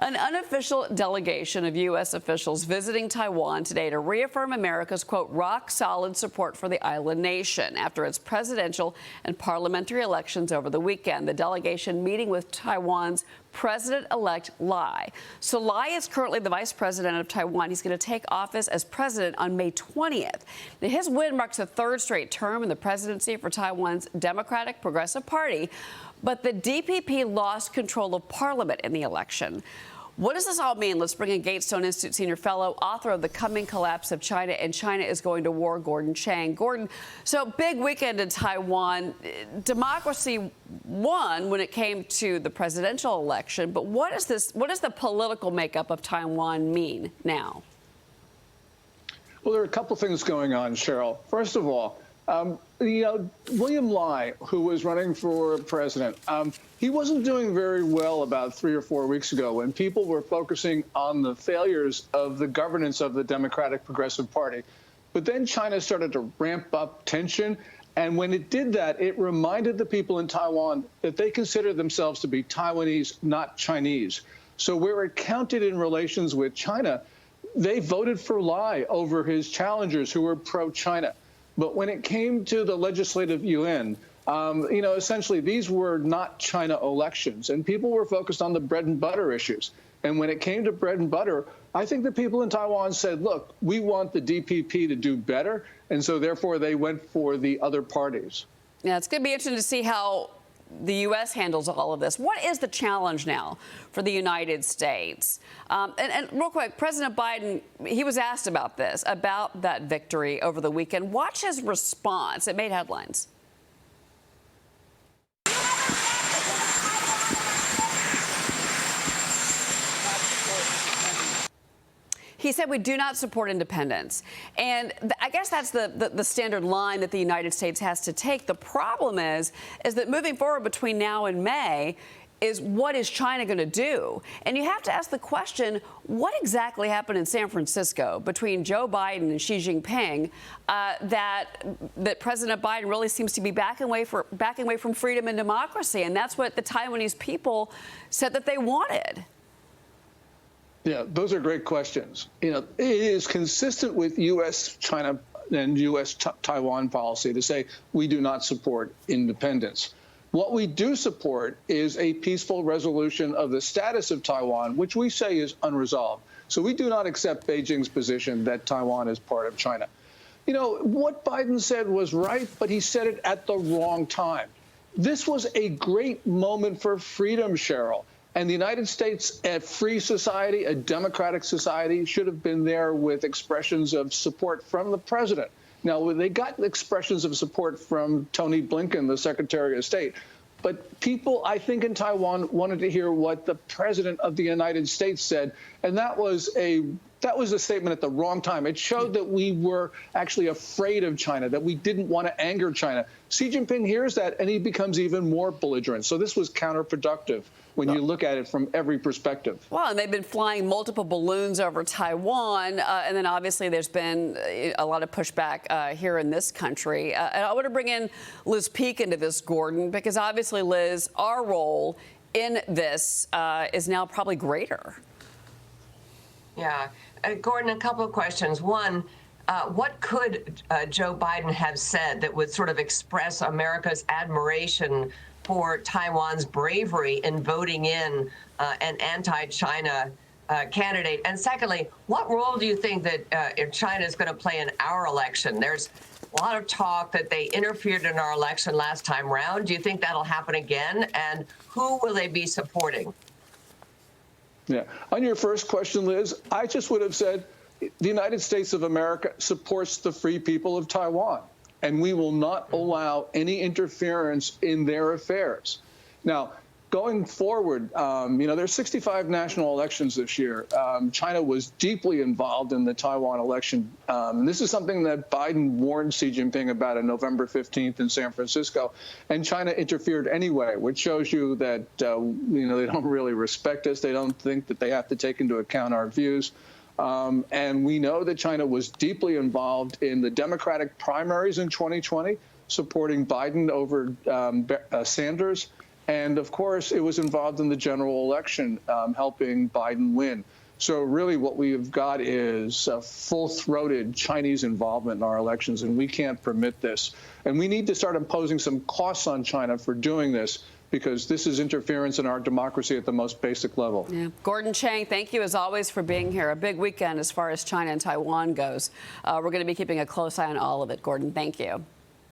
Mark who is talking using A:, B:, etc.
A: An unofficial delegation of U.S. officials visiting Taiwan today to reaffirm America's, quote, rock-solid support for the island nation after its presidential and parliamentary elections over the weekend. The delegation meeting with Taiwan's President-elect Lai. So Lai is currently the vice president of Taiwan. He's going to take office as president on May 20th. Now, his win marks a third straight term in the presidency for Taiwan's Democratic Progressive Party. But the DPP lost control of parliament in the election. What does this all mean? Let's bring in Gatestone Institute senior fellow, author of The Coming Collapse of China and China is Going to War, Gordon Chang. Gordon, so big weekend in Taiwan. Democracy won when it came to the presidential election. But what does the political makeup of Taiwan mean now?
B: Well, there are a couple things going on, Cheryl. First of all, William Lai, who was running for president, he wasn't doing very well about 3 or 4 weeks ago when people were focusing on the failures of the governance of the Democratic Progressive Party. But then China started to ramp up tension. And when it did that, it reminded the people in Taiwan that they consider themselves to be Taiwanese, not Chinese. So where it counted in relations with China, they voted for Lai over his challengers who were pro-China. But when it came to the legislative yuan, essentially these were not China elections, and people were focused on the bread and butter issues. And when it came to bread and butter, I think the people in Taiwan said, look, we want the DPP to do better. And so therefore, they went for the other parties.
A: Yeah, it's going to be interesting to see how the U.S. handles all of this. What is the challenge now for the United States? And real quick, President Biden, he was asked about this, about that victory over the weekend. Watch his response. It made headlines. He said we do not support independence. And I guess that's the standard line that the United States has to take. The problem is that moving forward between now and May is what is China going to do? And you have to ask the question, what exactly happened in San Francisco between Joe Biden and Xi Jinping that President Biden really seems to be backing away from freedom and democracy? And that's what the Taiwanese people said that they wanted.
B: Yeah, those are great questions. It is consistent with U.S. China and U.S. Taiwan policy to say we do not support independence. What we do support is a peaceful resolution of the status of Taiwan, which we say is unresolved. So we do not accept Beijing's position that Taiwan is part of China. What Biden said was right, but he said it at the wrong time. This was a great moment for freedom, Cheryl. And the United States, a free society, a democratic society, should have been there with expressions of support from the president. Now, they got expressions of support from Tony Blinken, the Secretary of State. But people, I think, in Taiwan wanted to hear what the president of the United States said. And that was a statement at the wrong time. It showed that we were actually afraid of China, that we didn't want to anger China. Xi Jinping hears that, and he becomes even more belligerent. So this was counterproductive when you look at it from every perspective.
A: Well, and they've been flying multiple balloons over Taiwan, and then obviously there's been a lot of pushback here in this country. And I want to bring in Liz Peek into this, Gordon, because obviously, Liz, our role in this is now probably greater.
C: Yeah. Gordon, a couple of questions. One, what could Joe Biden have said that would sort of express America's admiration for Taiwan's bravery in voting in an anti-China candidate? And secondly, what role do you think that China is going to play in our election? There's a lot of talk that they interfered in our election last time round. Do you think that'll happen again? And who will they be supporting?
B: Yeah. On your first question, Liz, I just would have said the United States of America supports the free people of Taiwan, and we will not allow any interference in their affairs. Now, going forward, there's 65 national elections this year. China was deeply involved in the Taiwan election. This is something that Biden warned Xi Jinping about on November 15th in San Francisco, and China interfered anyway, which shows you that, they don't really respect us. They don't think that they have to take into account our views. And we know that China was deeply involved in the Democratic primaries in 2020, supporting Biden over Sanders. And of course, it was involved in the general election, helping Biden win. So really what we have got is full-throated Chinese involvement in our elections, and we can't permit this. And we need to start imposing some costs on China for doing this, because this is interference in our democracy at the most basic level.
A: Yeah. Gordon Chang, thank you as always for being here. A big weekend as far as China and Taiwan goes. We're going to be keeping a close eye on all of it. Gordon, thank you.